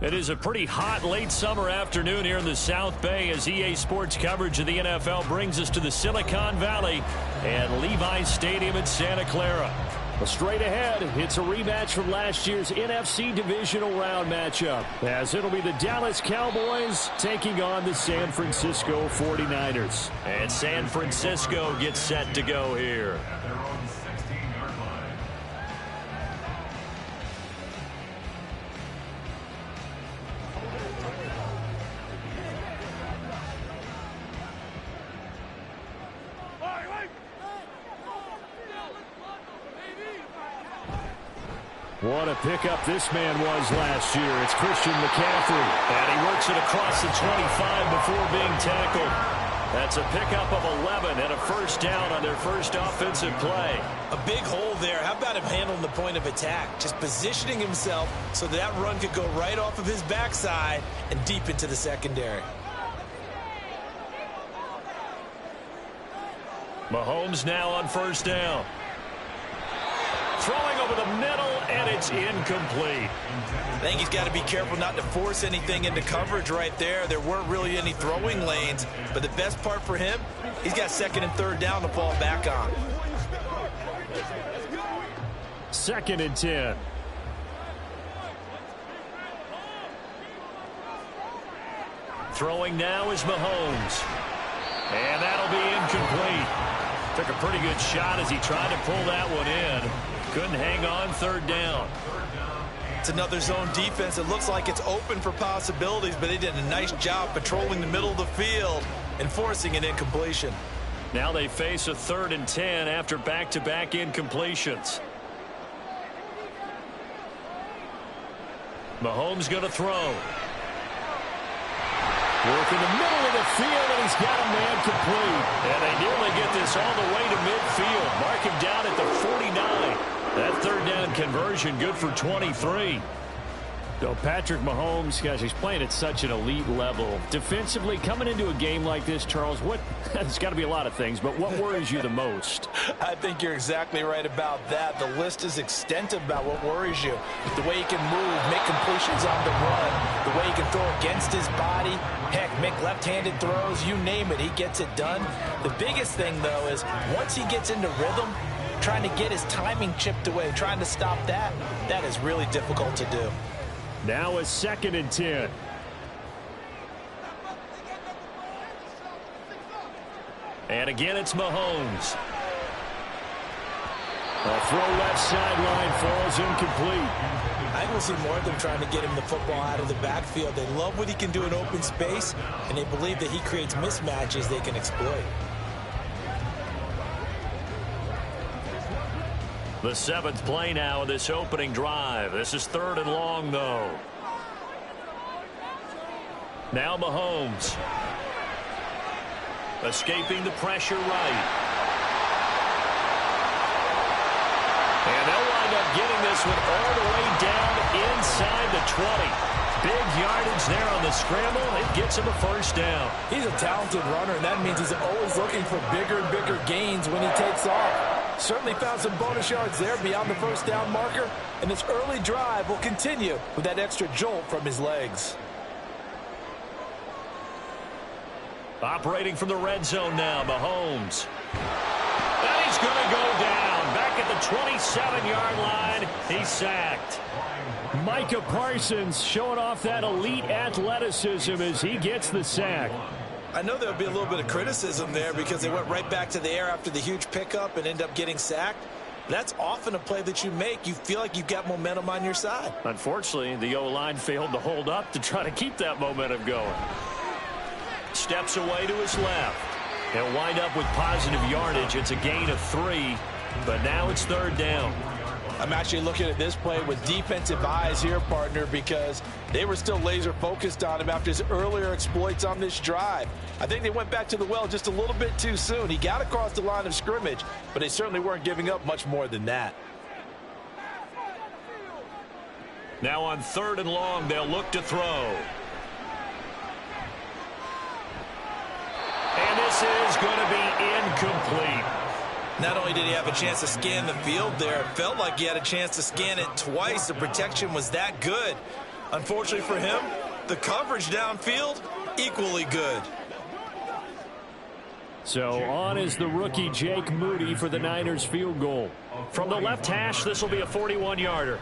It is a pretty hot late summer afternoon here in the South Bay as EA Sports coverage of the NFL brings us to the Silicon Valley and Levi's Stadium in Santa Clara. Well, straight ahead, it's a rematch from last year's NFC Divisional Round matchup, as it'll be the Dallas Cowboys taking on the San Francisco 49ers. And San Francisco gets set to go here. What a pickup this man was last year. It's Christian McCaffrey. And he works it across the 25 before being tackled. That's a pickup of 11 and a first down on their first offensive play. A big hole there. How about him handling the point of attack? Just positioning himself so that run could go right off of his backside and deep into the secondary. Mahomes now on first down. Throwing over the middle, and it's incomplete. I think he's got to be careful not to force anything into coverage right there. There weren't really any throwing lanes, but the best part for him, he's got second and third down to fall back on. 2nd and 10. Throwing now is Mahomes. And that'll be incomplete. Took a pretty good shot as he tried to pull that one in. Couldn't hang on, third down. It's another zone defense. It looks like it's open for possibilities, but they did a nice job patrolling the middle of the field and forcing an incompletion. Now they face a 3rd and 10 after back-to-back incompletions. Mahomes going to throw. Work in the middle of the field, and he's got a man complete. And they nearly get this all the way to midfield. Mark him down at the 49. That third down conversion good for 23. So Patrick Mahomes, guys, he's playing at such an elite level. Defensively, coming into a game like this, Charles, there's got to be a lot of things, but what worries you the most? I think you're exactly right about that. The list is extensive about what worries you. The way he can move, make completions on the run, the way he can throw against his body, heck, make left-handed throws, you name it, he gets it done. The biggest thing, though, is once he gets into rhythm, trying to get his timing chipped away, trying to stop that, that is really difficult to do. Now a 2nd and 10. And again, it's Mahomes. A throw left sideline falls incomplete. I think we'll see more of them trying to get him the football out of the backfield. They love what he can do in open space, and they believe that he creates mismatches they can exploit. The 7th play now of this opening drive. This is 3rd and long, though. Now Mahomes. Escaping the pressure right. And they'll wind up getting this one all the way down inside the 20. Big yardage there on the scramble. It gets him a first down. He's a talented runner, and that means he's always looking for bigger and bigger gains when he takes off. Certainly found some bonus yards there beyond the first down marker, and his early drive will continue with that extra jolt from his legs. Operating from the red zone now, Mahomes. And he's going to go down. Back at the 27-yard line, he's sacked. Micah Parsons showing off that elite athleticism as he gets the sack. I know there'll be a little bit of criticism there because they went right back to the air after the huge pickup and end up getting sacked. That's often a play that you make. You feel like you've got momentum on your side. Unfortunately, the O-line failed to hold up to try to keep that momentum going. Steps away to his left. He'll wind up with positive yardage. It's a gain of 3, but now it's 3rd down. I'm actually looking at this play with defensive eyes here, partner, because they were still laser focused on him after his earlier exploits on this drive. I think they went back to the well just a little bit too soon. He got across the line of scrimmage, but they certainly weren't giving up much more than that. Now on 3rd and long, they'll look to throw. And this is going to be incomplete. Not only did he have a chance to scan the field there, it felt like he had a chance to scan it twice. The protection was that good. Unfortunately for him, the coverage downfield, equally good. So on is the rookie Jake Moody for the Niners field goal. From the left hash, this will be a 41-yarder.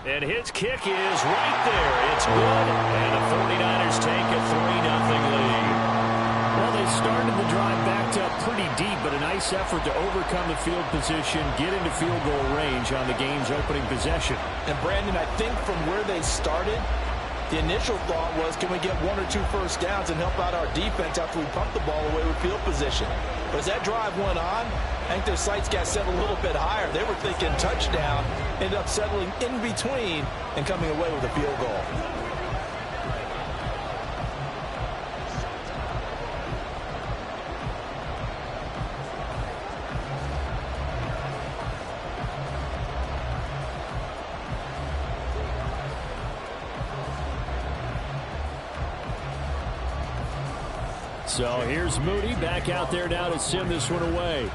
And his kick is right there. It's good. And the 49ers take a 3-0 lead. Well, they started the drive backed up pretty deep, but a nice effort to overcome the field position, get into field goal range on the game's opening possession. And, Brandon, I think from where they started, the initial thought was, can we get 1 or 2 first downs and help out our defense after we pump the ball away with field position? But as that drive went on, I think their sights got set a little bit higher. They were thinking touchdown, ended up settling in between and coming away with a field goal. So here's Moody back out there now to send this one away.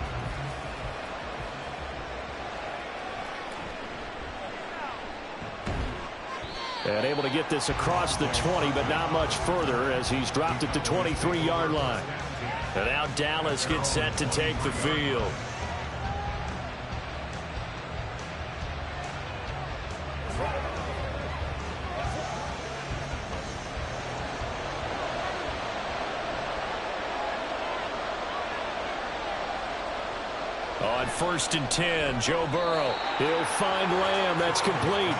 And able to get this across the 20, but not much further as he's dropped it to 23-yard line. And now Dallas gets set to take the field. On 1st and 10, Joe Burrow. He'll find Lamb. That's complete.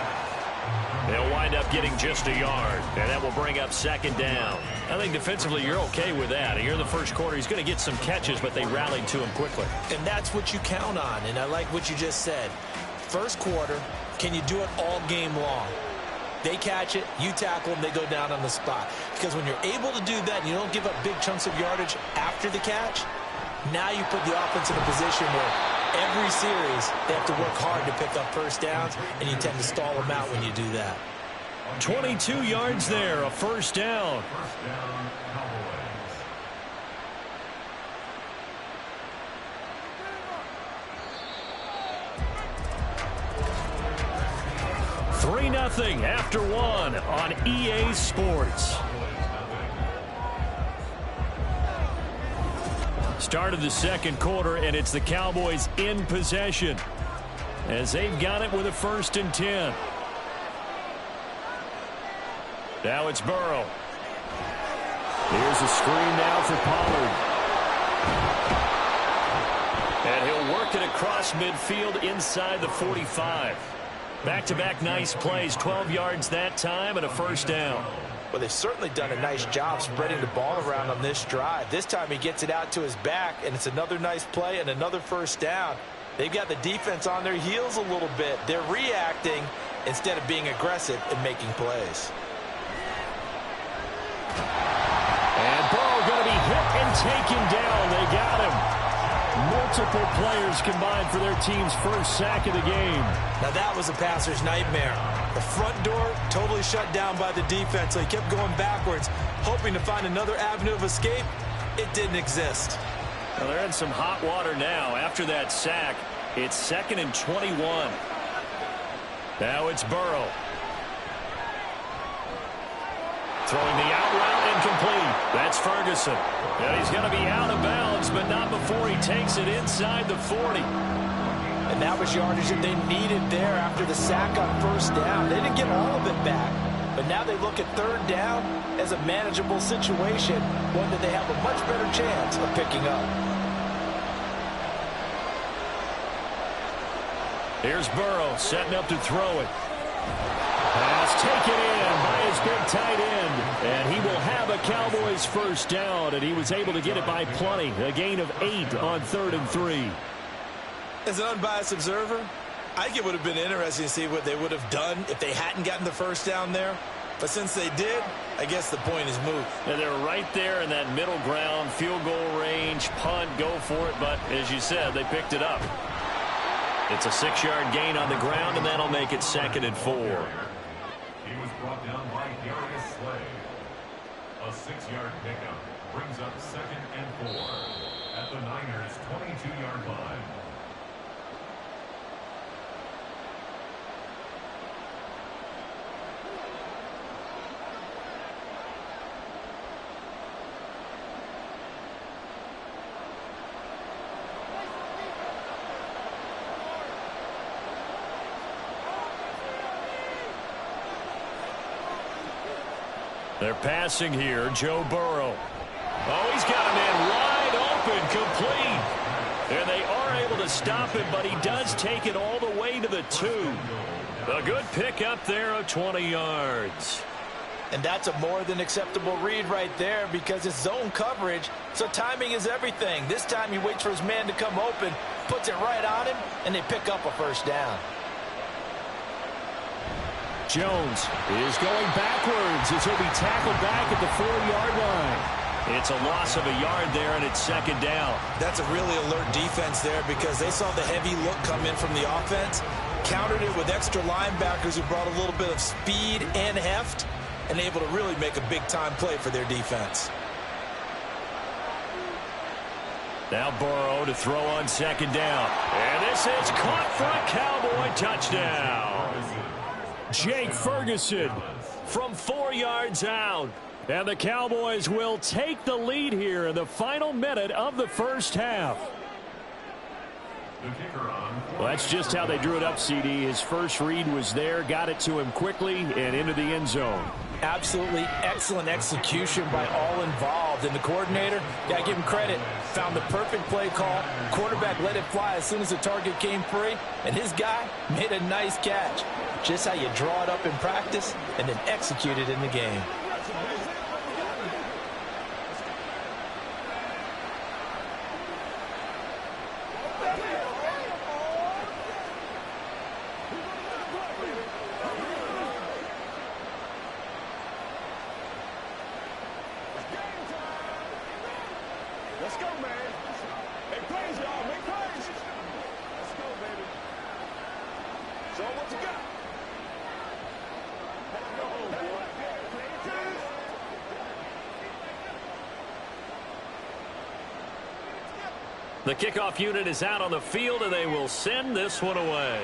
They'll wind up getting just a yard, and that will bring up 2nd down. I think defensively you're okay with that. Here in the first quarter, he's going to get some catches, but they rallied to him quickly. And that's what you count on, and I like what you just said. First quarter, can you do it all game long? They catch it, you tackle them, they go down on the spot. Because when you're able to do that and you don't give up big chunks of yardage after the catch, now you put the offense in a position where every series they have to work hard to pick up first downs, and you tend to stall them out when you do that. 22 yards there, a 1st down. $3-0 after 1 on EA Sports. Start of the second quarter, and it's the Cowboys in possession as they've got it with a 1st and 10. Now it's Burrow. Here's a screen now for Pollard. And he'll work it across midfield inside the 45. Back-to-back nice plays, 12 yards that time and a 1st down. Well, they've certainly done a nice job spreading the ball around on this drive. This time he gets it out to his back, and it's another nice play and another 1st down. They've got the defense on their heels a little bit. They're reacting instead of being aggressive and making plays. And Burrow going to be hit and taken down. They got him. Multiple players combined for their team's first sack of the game. Now that was a passer's nightmare. The front door totally shut down by the defense, so he kept going backwards, hoping to find another avenue of escape. It didn't exist. Well, they're in some hot water now. After that sack, it's 2nd and 21. Now it's Burrow. Throwing the out route incomplete. That's Ferguson. And he's going to be out of bounds, but not before he takes it inside the 40. And that was yardage that they needed there after the sack on 1st down. They didn't get all of it back, but now they look at 3rd down as a manageable situation, one that they have a much better chance of picking up. Here's Burrow setting up to throw it. Pass taken in by his big tight end, and he will have a Cowboys 1st down, and he was able to get it by plenty. A gain of 8 on 3rd and 3. As an unbiased observer, I think it would have been interesting to see what they would have done if they hadn't gotten the 1st down there. But since they did, I guess the point is moot. And they're right there in that middle ground, field goal range, punt, go for it. But as you said, they picked it up. It's a 6-yard gain on the ground, and that'll make it 2nd and 4. He was brought down by Darius Slay. A 6-yard pickup brings up 2nd and 4 at the Niners' 22-yard line. They're passing here, Joe Burrow. Oh, he's got a man wide open, complete. And they are able to stop him, but he does take it all the way to the 2. A good pickup there of 20 yards. And that's a more than acceptable read right there because it's zone coverage, so timing is everything. This time he waits for his man to come open, puts it right on him, and they pick up a 1st down. Jones is going backwards as he'll be tackled back at the 4-yard line. It's a loss of a yard there, and it's 2nd down. That's a really alert defense there because they saw the heavy look come in from the offense, countered it with extra linebackers who brought a little bit of speed and heft, and able to really make a big-time play for their defense. Now Burrow to throw on second down. And this is caught for a Cowboy touchdown. Jake Ferguson from 4 yards out. And the Cowboys will take the lead here in the final minute of the first half. Well, that's just how they drew it up, CD. His first read was there, got it to him quickly, and into the end zone. Absolutely excellent execution by all involved. And the coordinator, got to give him credit, found the perfect play call. Quarterback let it fly as soon as the target came free, and his guy made a nice catch. Just how you draw it up in practice and then execute it in the game. Let's go, man. Make plays, y'all. Make plays. Let's go, baby. Show what you got. Let's go, boy. The kickoff unit is out on the field, and they will send this one away.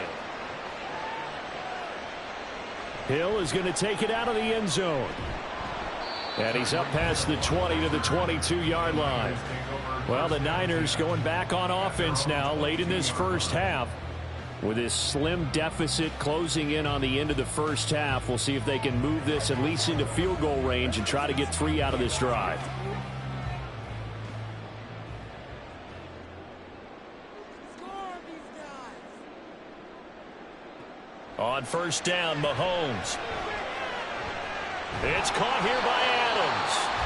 Hill is going to take it out of the end zone. And he's up past the 20 to the 22-yard line. Well, the Niners going back on offense now late in this first half. With this slim deficit closing in on the end of the first half, we'll see if they can move this at least into field goal range and try to get 3 out of this drive. On first down, Mahomes. It's caught here by Adams.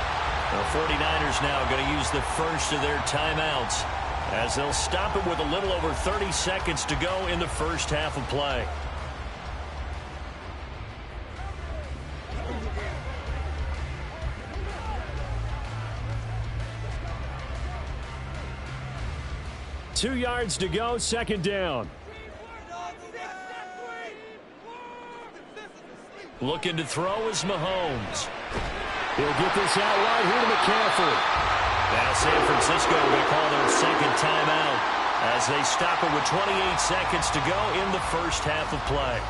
The 49ers now going to use the first of their timeouts as they'll stop it with a little over 30 seconds to go in the first half of play. Two yards to go, second down. Looking to throw is Mahomes. He'll get this out right here to McCaffrey. Now San Francisco will call their second timeout as they stop it with 28 seconds to go in the first half of play.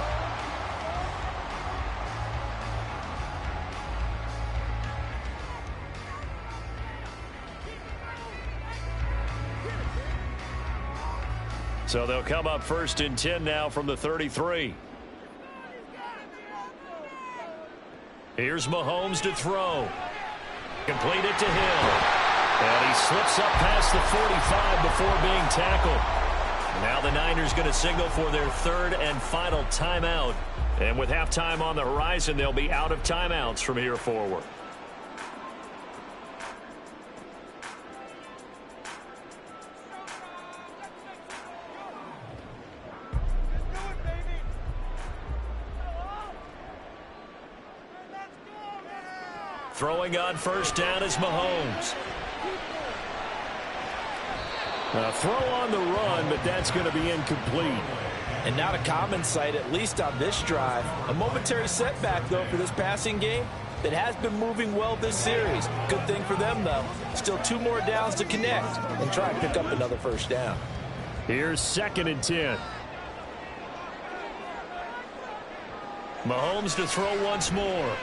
So they'll come up first and 10 now from the 33. Here's Mahomes to throw. Complete it to Hill. And he slips up past the 45 before being tackled. Now the Niners going to signal for their third and final timeout. And with halftime on the horizon, they'll be out of timeouts from here forward. Throwing on first down is Mahomes. A throw on the run, but that's going to be incomplete. And not a common sight, at least on this drive. A momentary setback, though, for this passing game that has been moving well this series. Good thing for them, though. Still 2 more downs to connect and try and pick up another first down. Here's second and 10. Mahomes to throw once more.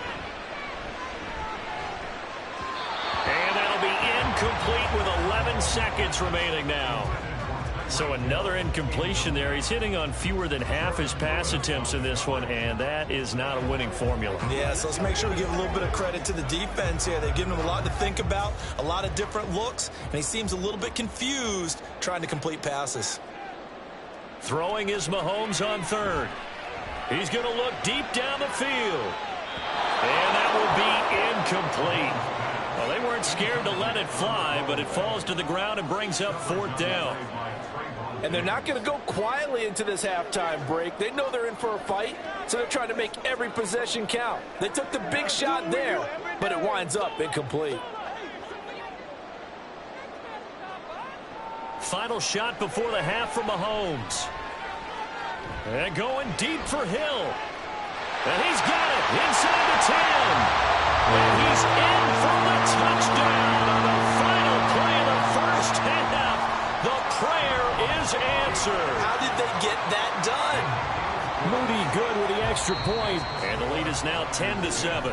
And that'll be incomplete with 11 seconds remaining now. So another incompletion there. He's hitting on fewer than half his pass attempts in this one, and that is not a winning formula. Yeah, so let's make sure we give a little bit of credit to the defense here. They've given him a lot to think about, a lot of different looks, and he seems a little bit confused trying to complete passes. Throwing is Mahomes on third. He's going to look deep down the field. And that will be incomplete. Well, they weren't scared to let it fly, but it falls to the ground and brings up fourth down. And they're not going to go quietly into this halftime break. They know they're in for a fight, so they're trying to make every possession count. They took the big shot there, but it winds up incomplete. Final shot before the half for Mahomes. And going deep for Hill. And he's got it inside the 10. And he's in for the touchdown on the final play of the first half. extra point, and the lead is now 10-7.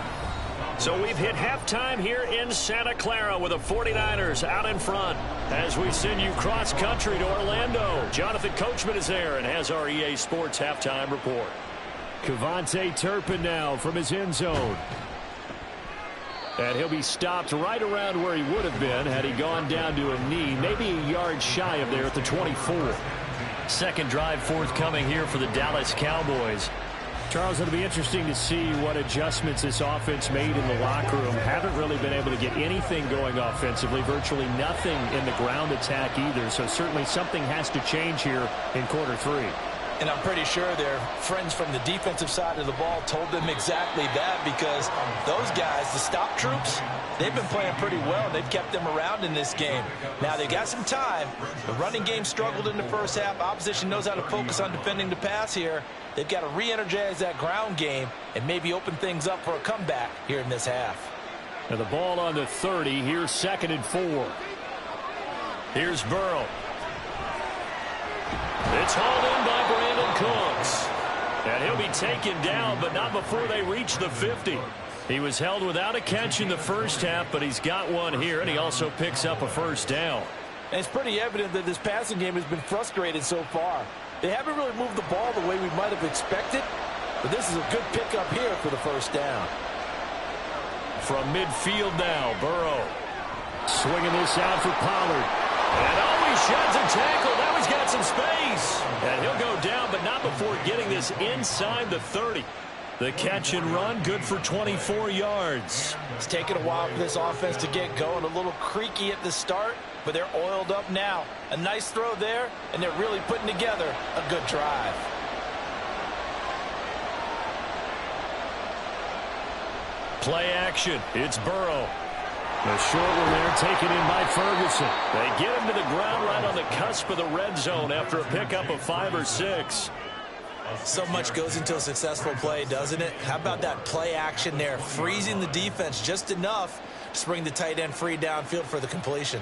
So we've hit halftime here in Santa Clara with the 49ers out in front. As we send you cross-country to Orlando, Jonathan Coachman is there and has our EA Sports halftime report. Kevontae Turpin now from his end zone. And he'll be stopped right around where he would have been had he gone down to a knee, maybe a yard shy of there at the 24. Second drive forthcoming here for the Dallas Cowboys. Charles, it'll be interesting to see what adjustments this offense made in the locker room. Haven't really been able to get anything going offensively, virtually nothing in the ground attack either. So certainly something has to change here in quarter three. And I'm pretty sure their friends from the defensive side of the ball told them exactly that, because those guys, the stop troops, they've been playing pretty well, and they've kept them around in this game. Now, they got some time. The running game struggled in the first half. Opposition knows how to focus on defending the pass here. They've got to re-energize that ground game and maybe open things up for a comeback here in this half. Now the ball on the 30. Here's 2nd and 4. Here's Burrow. It's hauled in by Brandon Cooks. And he'll be taken down, but not before they reach the 50. He was held without a catch in the first half, but he's got one here, and he also picks up a first down. And it's pretty evident that this passing game has been frustrated so far. They haven't really moved the ball the way we might have expected, but this is a good pickup here for the first down. From midfield now, Burrow swinging this out for Pollard. And always sheds a tackle. Now he's got some space. And he'll go down, but not before getting this inside the 30. The catch and run, good for 24 yards. It's taken a while for this offense to get going. A little creaky at the start, but they're oiled up now. A nice throw there, and they're really putting together a good drive. Play action. It's Burrow. The short one there taken in by Ferguson. They get him to the ground right on the cusp of the red zone after a pickup of 5 or 6. So much goes into a successful play, doesn't it? How about that play action there, freezing the defense just enough to bring the tight end free downfield for the completion.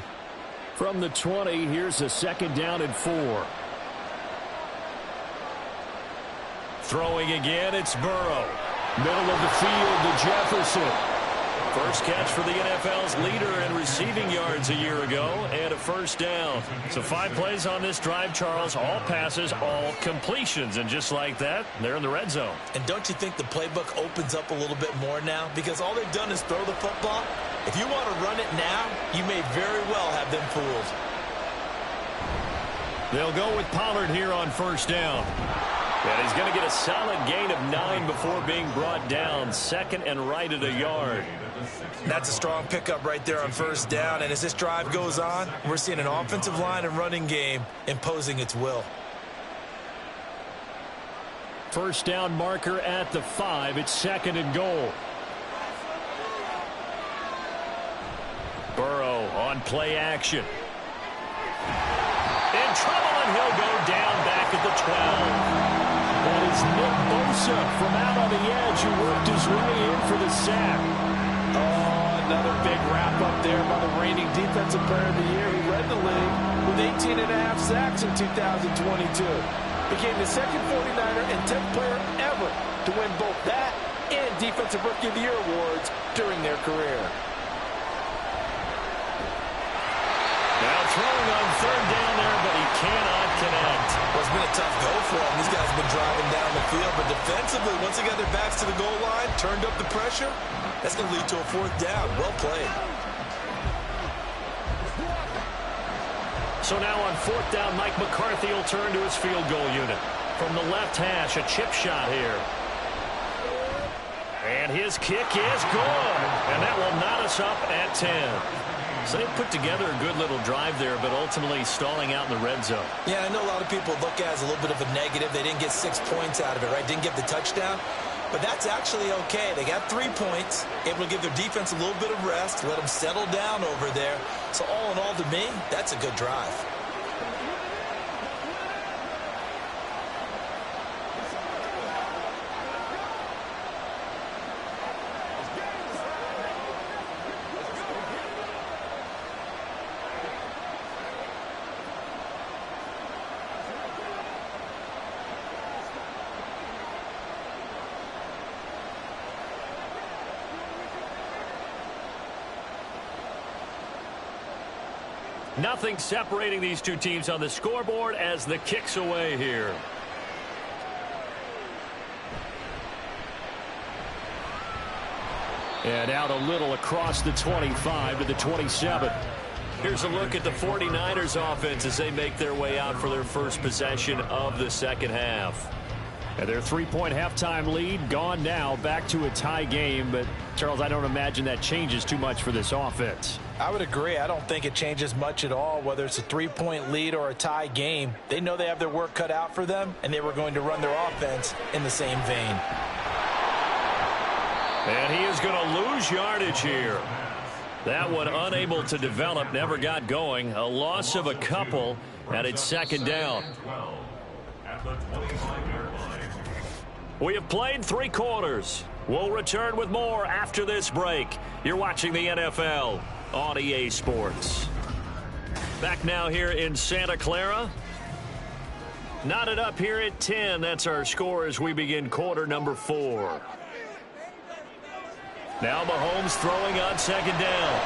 From the 20, here's a 2nd down and 4. Throwing again, it's Burrow. Middle of the field to Jefferson. First catch for the NFL's leader in receiving yards a year ago, and a first down. So 5 plays on this drive, Charles. All passes, all completions. And just like that, they're in the red zone. And don't you think the playbook opens up a little bit more now? Because all they've done is throw the football. If you want to run it now, you may very well have them fooled. They'll go with Pollard here on first down. And he's going to get a solid gain of 9 before being brought down. 2nd and right at a yard. That's a strong pickup right there on first down. And as this drive goes on, we're seeing an offensive line and running game imposing its will. First down marker at the 5. It's 2nd and goal. Burrow on play action. In trouble, and he'll go down back at the 12. That is Nick Bosa from out on the edge who worked his way in for the sack. Oh, another big wrap-up there by the reigning defensive player of the year who led the league with 18.5 sacks in 2022. Became the second 49er and 10th player ever to win both that and Defensive Rookie of the Year awards during their career. Now throwing on 3rd down there, but he cannot connect. Well, it's been a tough go for them. These guys have been driving down the field, but defensively, once they got their backs to the goal line, turned up the pressure, that's going to lead to a 4th down. Well played. So now on 4th down, Mike McCarthy will turn to his field goal unit. From the left hash, a chip shot here. And his kick is good. And that will knot us up at 10. So they put together a good little drive there, but ultimately stalling out in the red zone. Yeah, I know a lot of people look at it as a little bit of a negative. They didn't get 6 points out of it, right? Didn't get the touchdown. But that's actually okay. They got 3 points, able to give their defense a little bit of rest, let them settle down over there. So all in all, to me, that's a good drive. Nothing separating these two teams on the scoreboard as the kick's away here. And out a little across the 25 to the 27. Here's a look at the 49ers offense as they make their way out for their first possession of the second half. And their 3-point halftime lead gone now, back to a tie game. But, Charles, I don't imagine that changes too much for this offense. I would agree. I don't think it changes much at all, whether it's a 3-point lead or a tie game. They know they have their work cut out for them, and they were going to run their offense in the same vein. And he is going to lose yardage here. That one unable to develop, never got going. A loss of a couple, and it's second down. We have played 3 quarters. We'll return with more after this break. You're watching the NFL on EA Sports. Back now here in Santa Clara. Knotted up here at 10. That's our score as we begin quarter number 4. Now Mahomes throwing on second down.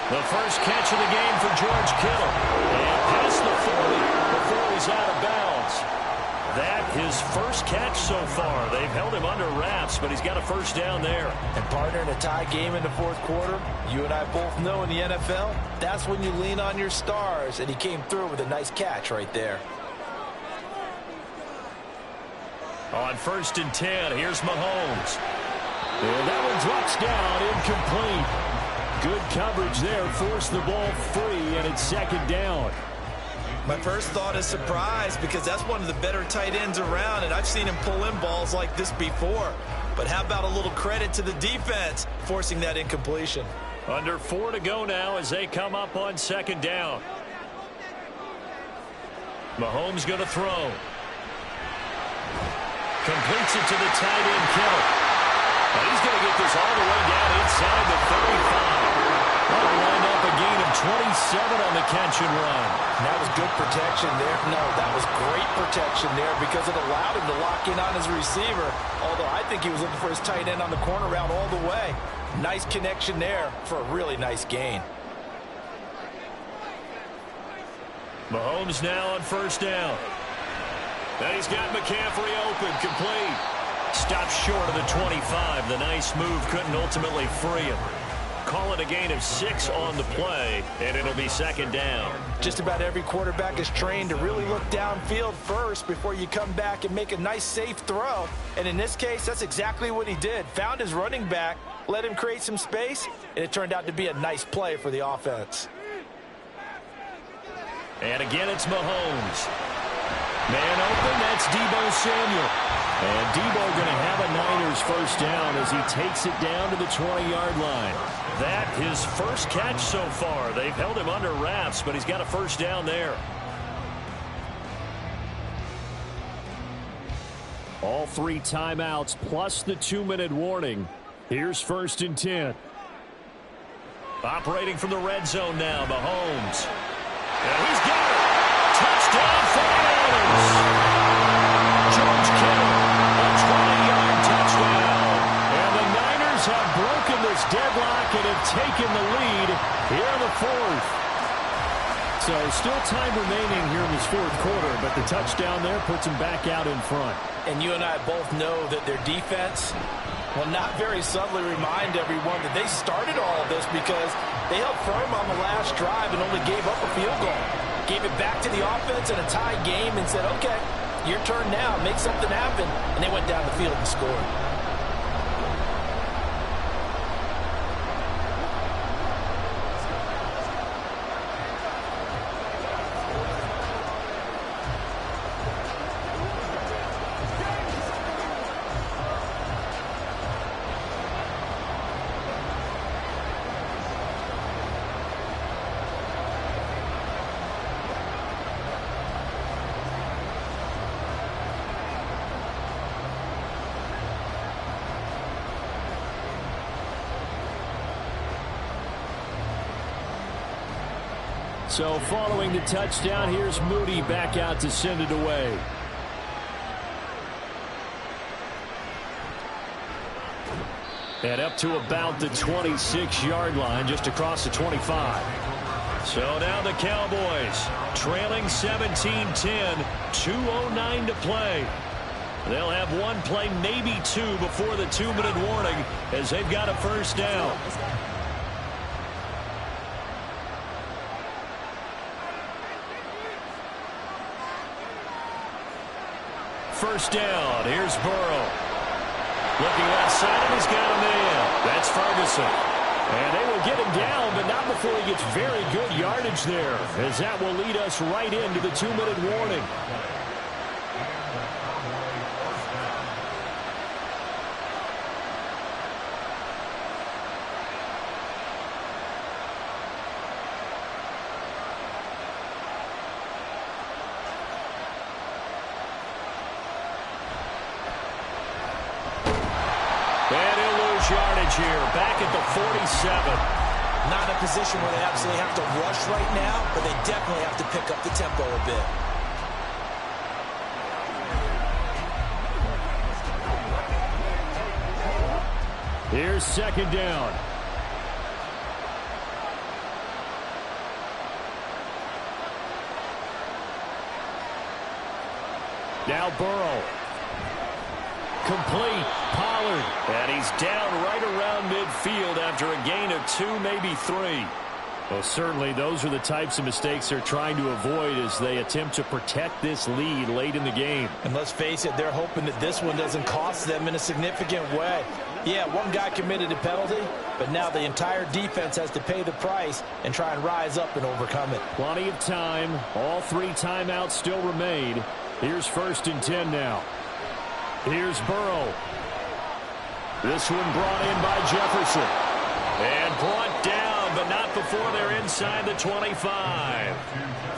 The first catch of the game for George Kittle. And past the 40 before he's out of bounds. That his first catch so far. They've held him under wraps, but he's got a first down there. And partner, in a tie game in the fourth quarter, you and I both know in the NFL, that's when you lean on your stars. And he came through with a nice catch right there. On 1st and 10, here's Mahomes. And that one drops down, incomplete. Good coverage there, forced the ball free, and it's second down. My first thought is surprise, because that's one of the better tight ends around, and I've seen him pull in balls like this before. But how about a little credit to the defense forcing that incompletion? Under 4 to go now as they come up on second down. Mahomes going to throw. Completes it to the tight end, Kittle. And he's going to get this all the way down inside the 35. That'll wind up a gain of 27 on the catch and run. And that was good protection there. No, that was great protection there because it allowed him to lock in on his receiver. Although I think he was looking for his tight end on the corner route all the way. Nice connection there for a really nice gain. Mahomes now on first down. And he's got McCaffrey open, complete. Stops short of the 25. The nice move couldn't ultimately free him. Call it a gain of 6 on the play, and it'll be second down. Just about every quarterback is trained to really look downfield first before you come back and make a nice, safe throw. And in this case, that's exactly what he did. Found his running back, let him create some space, and it turned out to be a nice play for the offense. And again, it's Mahomes. Man open, that's Deebo Samuel. And Deebo going to have a Niners first down as he takes it down to the 20-yard line. That his first catch so far. They've held him under wraps, but he's got a first down there. All 3 timeouts plus the 2-minute warning. Here's 1st and 10. Operating from the red zone now, Mahomes. And he's got it. Touchdown 49ers. George Kittle, a 20-yard touchdown. And the Niners have broken this deadlock and have taken the lead here in the 4th. So still time remaining here in this 4th quarter, but the touchdown there puts them back out in front. And you and I both know that their defense will not very subtly remind everyone that they started all of this because they held firm on the last drive and only gave up a field goal. Gave it back to the offense in a tie game and said, okay, your turn now, make something happen. And they went down the field and scored. So following the touchdown, here's Moody back out to send it away. And up to about the 26-yard line, just across the 25. So now the Cowboys trailing 17-10, 2:09 to play. They'll have one play, maybe two, before the 2-minute warning as they've got a first down. First down. Here's Burrow. Looking left side, and he's got a man. That's Ferguson. And they will get him down, but not before he gets very good yardage there, as that will lead us right into the 2-minute warning. Yardage here, back at the 47. Not in a position where they absolutely have to rush right now, but they definitely have to pick up the tempo a bit. Here's second down. Now Burrow. Complete. Pollard. And he's down right around midfield after a gain of 2, maybe 3. Well, certainly those are the types of mistakes they're trying to avoid as they attempt to protect this lead late in the game. And let's face it, they're hoping that this one doesn't cost them in a significant way. Yeah, one guy committed a penalty, but now the entire defense has to pay the price and try and rise up and overcome it. Plenty of time. All 3 timeouts still remain. Here's 1st and 10 now. Here's Burrow. This one brought in by Jefferson. And brought down, but not before they're inside the 25.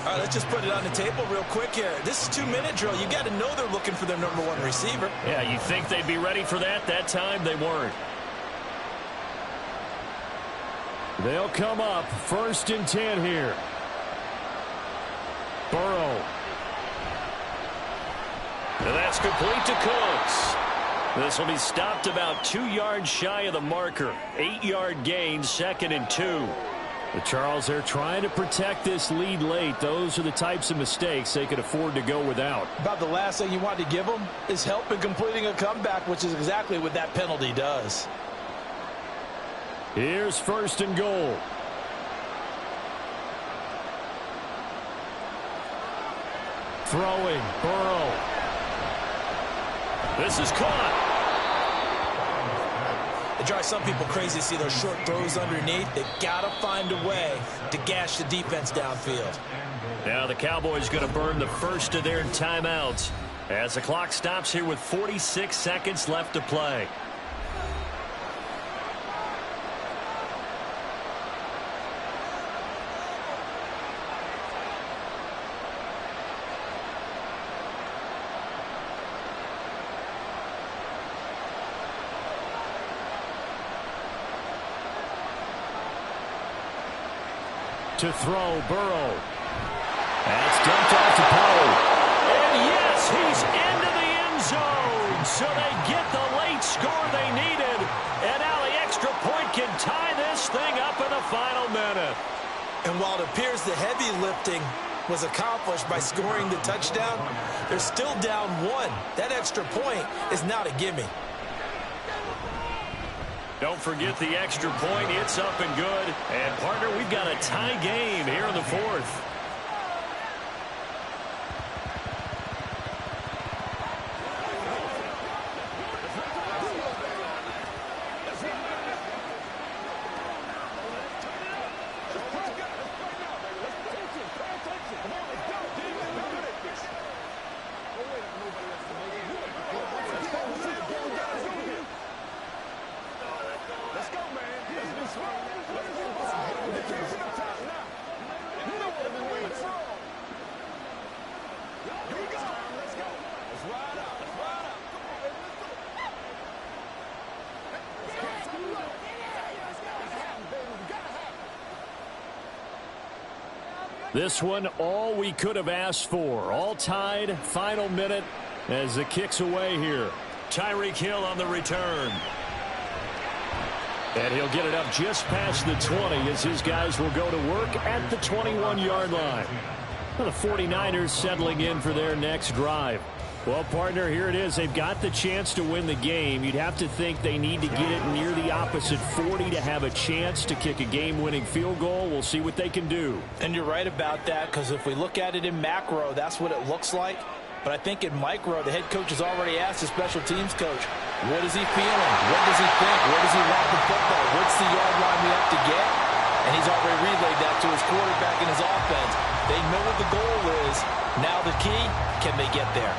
All right, let's just put it on the table real quick here. This is 2-minute drill. You got to know they're looking for their #1 receiver. Yeah, you think they'd be ready for that? That time they weren't. They'll come up 1st and 10 here. Burrow. And that's complete to Cooks. This will be stopped about 2 yards shy of the marker. 8-yard gain, 2nd and 2. The Charles, they're trying to protect this lead late. Those are the types of mistakes they could afford to go without. About the last thing you want to give them is help in completing a comeback, which is exactly what that penalty does. Here's 1st and goal. Throwing, Burrow. This is caught. It drives some people crazy to see those short throws underneath. They've got to find a way to gash the defense downfield. Now the Cowboys going to burn the first of their timeouts as the clock stops here with 46 seconds left to play. To throw, Burrow. That's dumped off to Pollard. And yes, he's into the end zone. So they get the late score they needed. And now the extra point can tie this thing up in the final minute. And while it appears the heavy lifting was accomplished by scoring the touchdown, they're still down 1. That extra point is not a gimme. Don't forget the extra point. It's up and good. And, partner, we've got a tie game here in the 4th. This one, all we could have asked for. All tied, final minute as the kick's away here. Tyreek Hill on the return. And he'll get it up just past the 20 as his guys will go to work at the 21-yard line. Well, the 49ers settling in for their next drive. Well, partner, here it is. They've got the chance to win the game. You'd have to think they need to get it near the opposite 40 to have a chance to kick a game-winning field goal. We'll see what they can do. And you're right about that, because if we look at it in macro, that's what it looks like. But I think in micro, the head coach has already asked the special teams coach, what is he feeling? What does he think? Where does he want the football? What's the yard line we have to get? And he's already relayed that to his quarterback and his offense. They know what the goal is. Now the key, can they get there?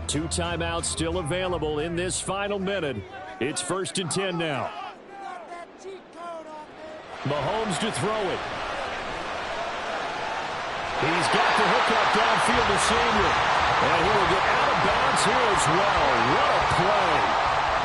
Two timeouts still available in this final minute. It's 1st and 10 now. Mahomes to throw it. He's got the hook up downfield to Samuel. And he will get out of bounds here as well. What a play.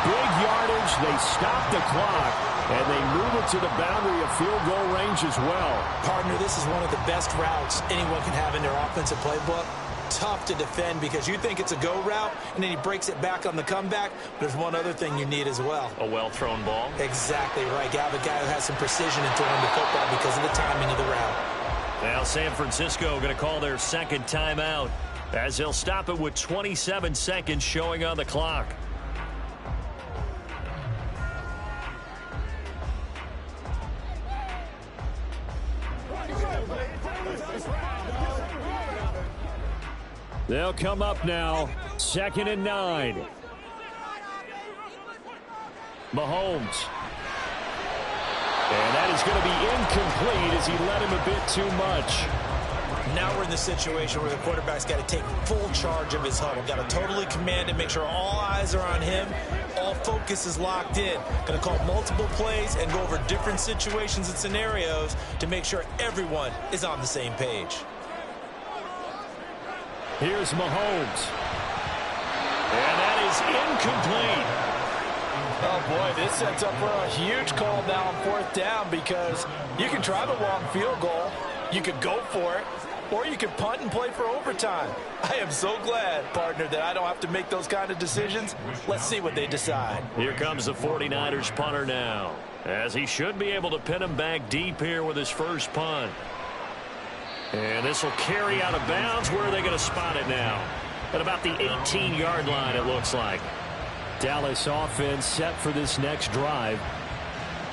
Big yardage. They stop the clock. And they move it to the boundary of field goal range as well. Partner, this is one of the best routes anyone can have in their offensive playbook. Tough to defend because you think it's a go route, and then he breaks it back on the comeback. There's one other thing you need as well. A well-thrown ball. Exactly right. You have a guy who has some precision in throwing the football because of the timing of the route. Now San Francisco going to call their second timeout as they'll stop it with 27 seconds showing on the clock. They'll come up now, 2nd and 9. Mahomes. And that is going to be incomplete as he led him a bit too much. Now we're in the situation where the quarterback's got to take full charge of his huddle. Got to totally command it, make sure all eyes are on him. All focus is locked in. Going to call multiple plays and go over different situations and scenarios to make sure everyone is on the same page. Here's Mahomes. And that is incomplete. Oh, boy, this sets up for a huge call now on 4th down because you can try the long field goal, you could go for it, or you could punt and play for overtime. I am so glad, partner, that I don't have to make those kind of decisions. Let's see what they decide. Here comes the 49ers punter now, as he should be able to pin him back deep here with his first punt. And this will carry out of bounds. Where are they going to spot it now? At about the 18-yard line, it looks like. Dallas offense set for this next drive.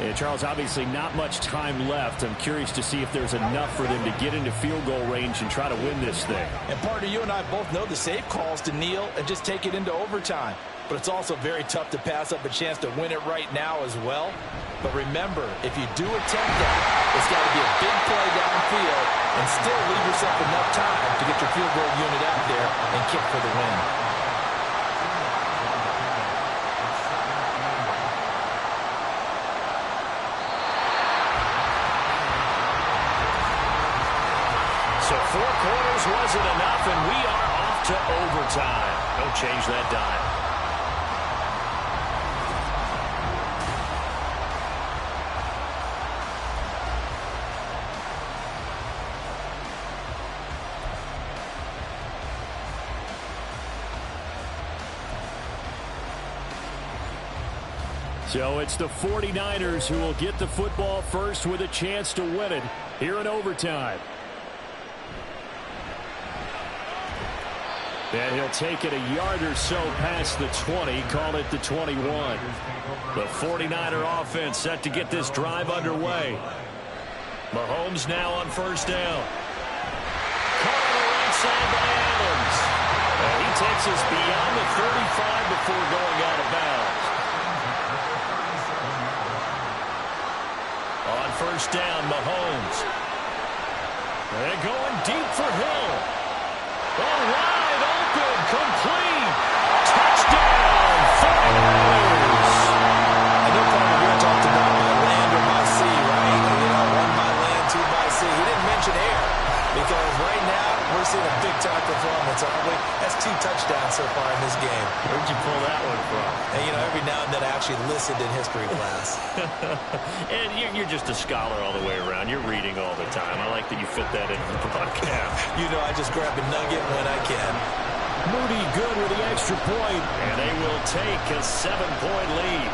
And, Charles, obviously not much time left. I'm curious to see if there's enough for them to get into field goal range and try to win this thing. And, partner, you and I both know the safe calls to kneel and just take it into overtime. But it's also very tough to pass up a chance to win it right now as well. But remember, if you do attempt that, it's got to be a big play downfield and still leave yourself enough time to get your field goal unit out there and kick for the win. So 4 quarters wasn't enough, and we are off to overtime. Don't change that dime. So it's the 49ers who will get the football first with a chance to win it here in overtime. And he'll take it a yard or so past the 20, call it the 21. The 49er offense set to get this drive underway. Mahomes now on 1st down. Caught on the right side by Adams. And he takes us beyond the 35 before going out of bounds. On 1st down, Mahomes. And going deep for Hill. All wide open, complete. Touchdown, 49ers. I know part of you talked about my land or my sea, right? You know, 1 by land, 2 by sea. He didn't mention air because right now we're seeing a big-time performance, aren't we? That's 2 touchdowns so far in this game. Where'd you pull that one from? And, you know, every now and then I actually listened in history class. And you're just a scholar all the way around. You're reading all the time. I like that you fit that into the broadcast. You know, I just grab a nugget when I can. Moody good with the extra point. And they will take a 7-point lead.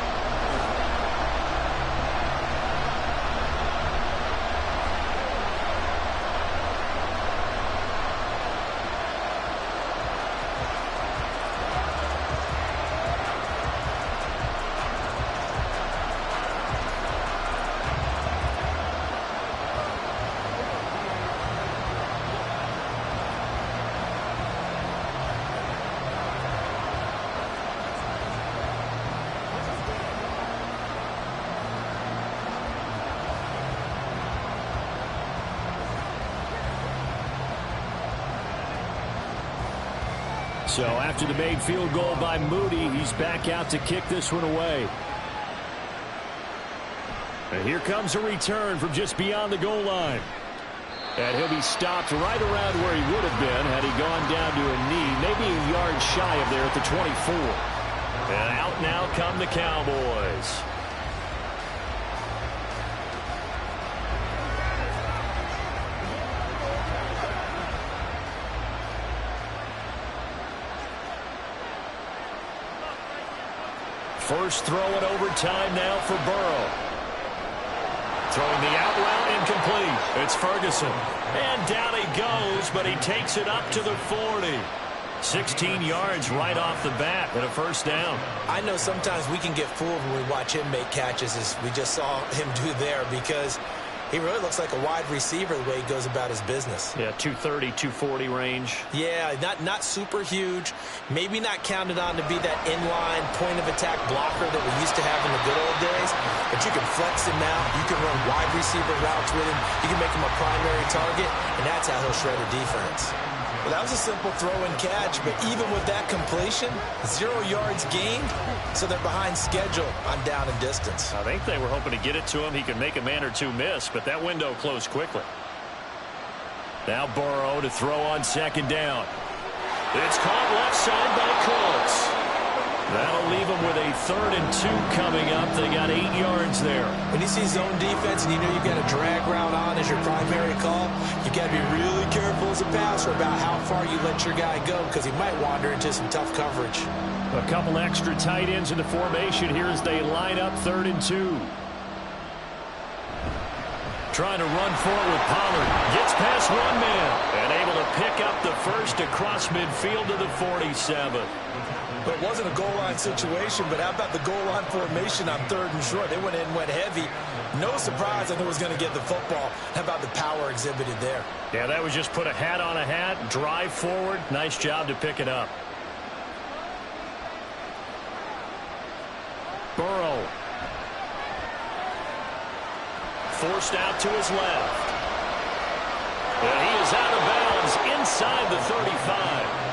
So after the made field goal by Moody, he's back out to kick this one away. And here comes a return from just beyond the goal line. And he'll be stopped right around where he would have been had he gone down to a knee, maybe a yard shy of there at the 24. And out now come the Cowboys. First throw in overtime now for Burrow. Throwing the out route incomplete. It's Ferguson. And down he goes, but he takes it up to the 40. 16 yards right off the bat and a first down. I know sometimes we can get fooled when we watch him make catches, as we just saw him do there, because he really looks like a wide receiver the way he goes about his business. Yeah, 230, 240 range. Yeah, not super huge. Maybe not counted on to be that inline point-of-attack blocker that we used to have in the good old days. But you can flex him out. You can run wide receiver routes with him. You can make him a primary target, and that's how he'll shred a defense. Well, that was a simple throw and catch, but even with that completion, 0 yards gained, so they're behind schedule on down and distance. I think they were hoping to get it to him. He could make a man or two miss, but that window closed quickly. Now Burrow to throw on second down. It's caught left side by Cooks. That'll leave them with a 3rd and 2 coming up. They got 8 yards there. When you see zone defense and you know you've got a drag route on as your primary call, you've got to be really careful as a passer about how far you let your guy go, because he might wander into some tough coverage. A couple extra tight ends in the formation here as they line up 3rd and 2. Trying to run for it with Pollard. Gets past one man and able to pick up the first across midfield to the 47. But it wasn't a goal line situation, but how about the goal line formation on 3rd and short? They went in and went heavy. No surprise I knew was going to get the football. How about the power exhibited there? Yeah, that was just put a hat on a hat, drive forward. Nice job to pick it up. Burrow. Forced out to his left. And he is out of bounds inside the 35.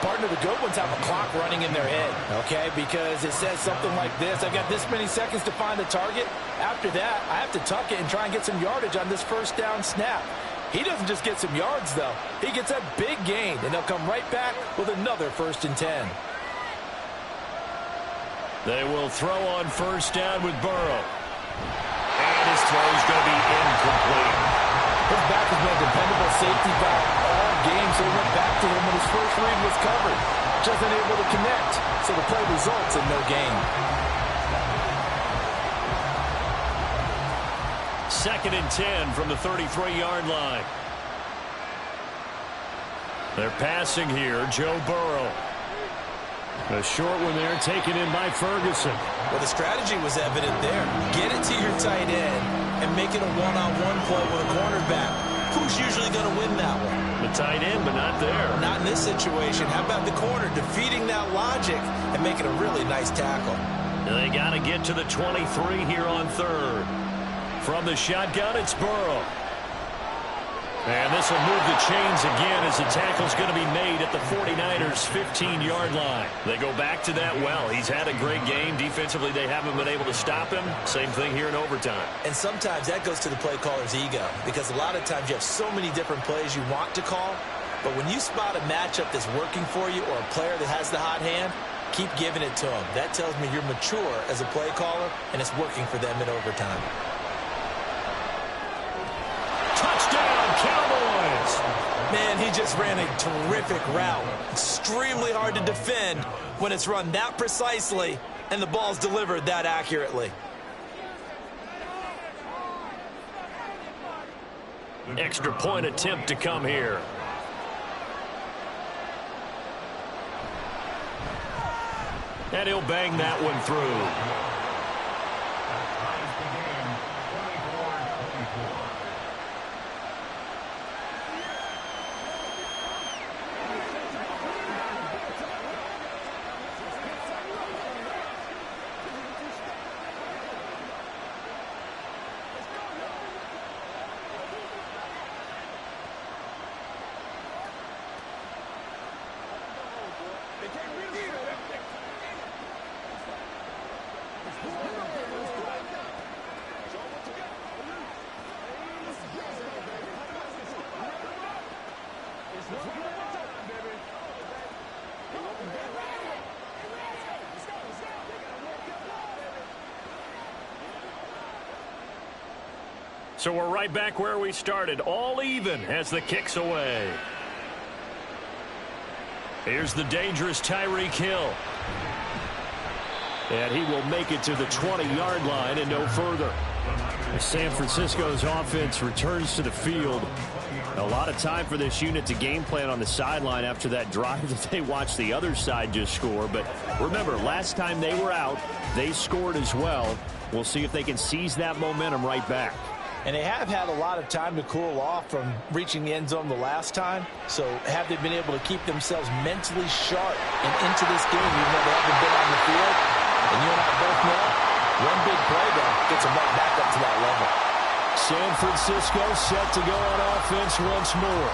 Partner, the good ones have a clock running in their head, okay? Because it says something like this: I've got this many seconds to find the target. After that, I have to tuck it and try and get some yardage on this first down snap. He doesn't just get some yards, though. He gets a big gain, and they'll come right back with another 1st and 10. They will throw on first down with Burrow. And his throw is going to be incomplete. His back has been a dependable safety back all game, so he went back to him when his first read was covered. Just unable to connect, so the play results in no gain. 2nd and 10 from the 33-yard line. They're passing here, Joe Burrow. A short one there, taken in by Ferguson. Well, the strategy was evident there. Get it to your tight end and make it a one-on-one play with a cornerback. Who's usually going to win that one? The tight end, but not there. Not in this situation. How about the corner defeating that logic and making a really nice tackle? They got to get to the 23 here on 3rd. From the shotgun, it's Burrow. And this will move the chains again as the tackle's going to be made at the 49ers' 15-yard line. They go back to that well. He's had a great game. Defensively, they haven't been able to stop him. Same thing here in overtime. And sometimes that goes to the play caller's ego, because a lot of times you have so many different plays you want to call, But when you spot a matchup that's working for you or a player that has the hot hand, keep giving it to them. That tells me you're mature as a play caller, and it's working for them in overtime. Touchdown, Cowboys! Man, he just ran a terrific route. Extremely hard to defend when it's run that precisely and the ball's delivered that accurately. Extra point attempt to come here. And he'll bang that one through. So we're right back where we started, all even as the kick's away. Here's the dangerous Tyreek Hill. And he will make it to the 20-yard line and no further. San Francisco's offense returns to the field. A lot of time for this unit to game plan on the sideline after that drive that they watched the other side just score. But remember, last time they were out, they scored as well. We'll see if they can seize that momentum right back. And they have had a lot of time to cool off from reaching the end zone the last time. So have they been able to keep themselves mentally sharp and into this game, even though they haven't been on the field? And you and I both know one big play there gets them right back up to that level. San Francisco set to go on offense once more.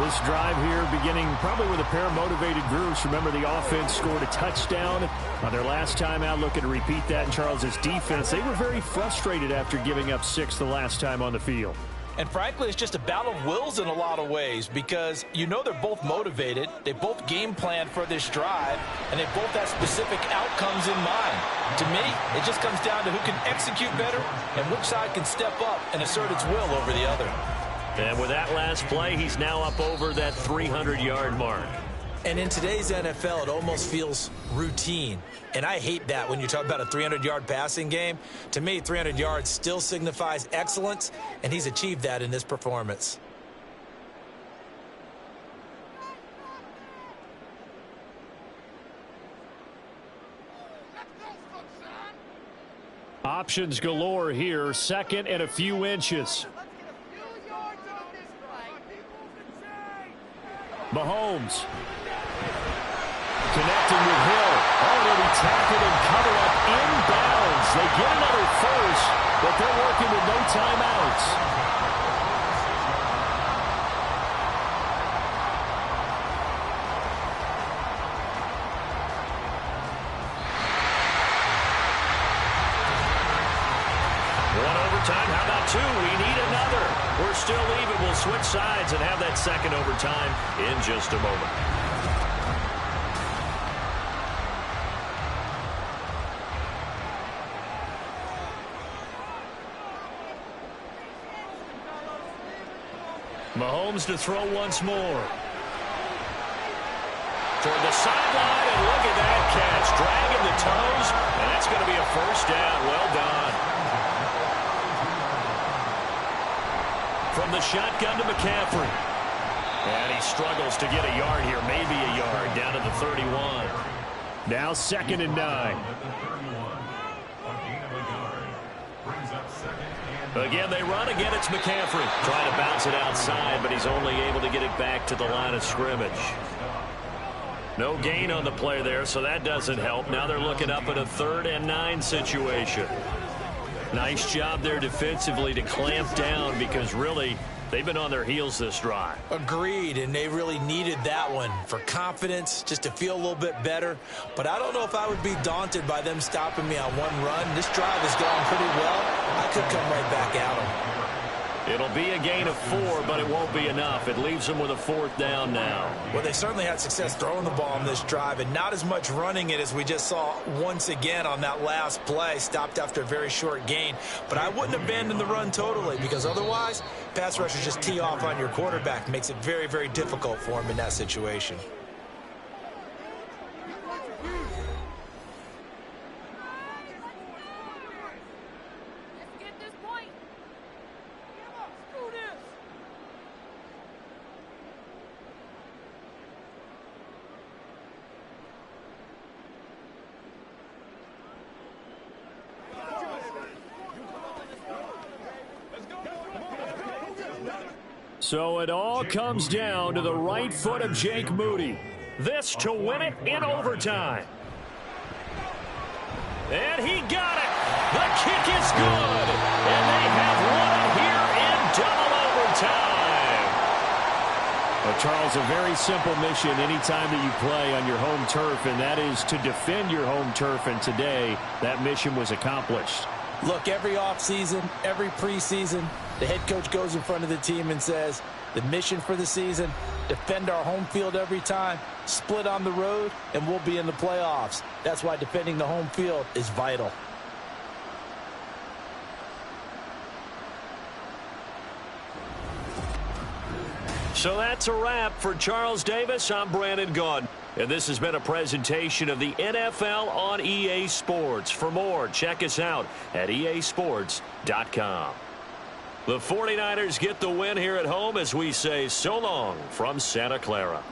This drive here beginning probably with a pair of motivated groups. Remember, the offense scored a touchdown on their last time out. Looking to repeat that in Charles' defense. They were very frustrated after giving up 6 the last time on the field. And frankly, it's just a battle of wills in a lot of ways because you know they're both motivated. They both game planned for this drive, and they both have specific outcomes in mind. To me, it just comes down to who can execute better and which side can step up and assert its will over the other. And with that last play, he's now up over that 300-yard mark. And in today's NFL, it almost feels routine. And I hate that when you talk about a 300-yard passing game. To me, 300 yards still signifies excellence, and he's achieved that in this performance. Options galore here. Second and a few inches. Mahomes connecting with Hill. Already tackled and covered up inbounds. They get another first, but they're working with no timeouts. Overtime. How about 2? We need another. We're still even. We'll switch sides and have that second overtime in just a moment. Mahomes to throw once more. Toward the sideline, and look at that catch. Dragging the toes, and that's going to be a first down. Well done. From the shotgun to McCaffrey. And he struggles to get a yard here. Maybe a yard down to the 31. Now 2nd and 9. Again, they run. Again, it's McCaffrey. Trying to bounce it outside, but he's only able to get it back to the line of scrimmage. No gain on the play there, so that doesn't help. Now they're looking up at a 3rd and 9 situation. Nice job there defensively to clamp down because really they've been on their heels this drive. Agreed, and they really needed that one for confidence, just to feel a little bit better. But I don't know if I would be daunted by them stopping me on one run. This drive has gone pretty well. I could come right back at them. It'll be a gain of 4, but it won't be enough. It leaves them with a 4th down now. Well, they certainly had success throwing the ball on this drive and not as much running it as we just saw once again on that last play. Stopped after a very short gain. But I wouldn't abandon the run totally, because otherwise, pass rushers just tee off on your quarterback. Makes it very, very difficult for him in that situation. So it all comes down to the right foot of Jake Moody. This to win it in overtime. And he got it. The kick is good. And they have won it here in double overtime. Well, Charles, a very simple mission anytime that you play on your home turf, and that is to defend your home turf. And today, that mission was accomplished. Look, every offseason, every preseason, the head coach goes in front of the team and says, the mission for the season, defend our home field every time, split on the road, and we'll be in the playoffs. That's why defending the home field is vital. So that's a wrap for Charles Davis. I'm Brandon Gaudin. And this has been a presentation of the NFL on EA Sports. For more, check us out at easports.com. The 49ers get the win here at home as we say so long from Santa Clara.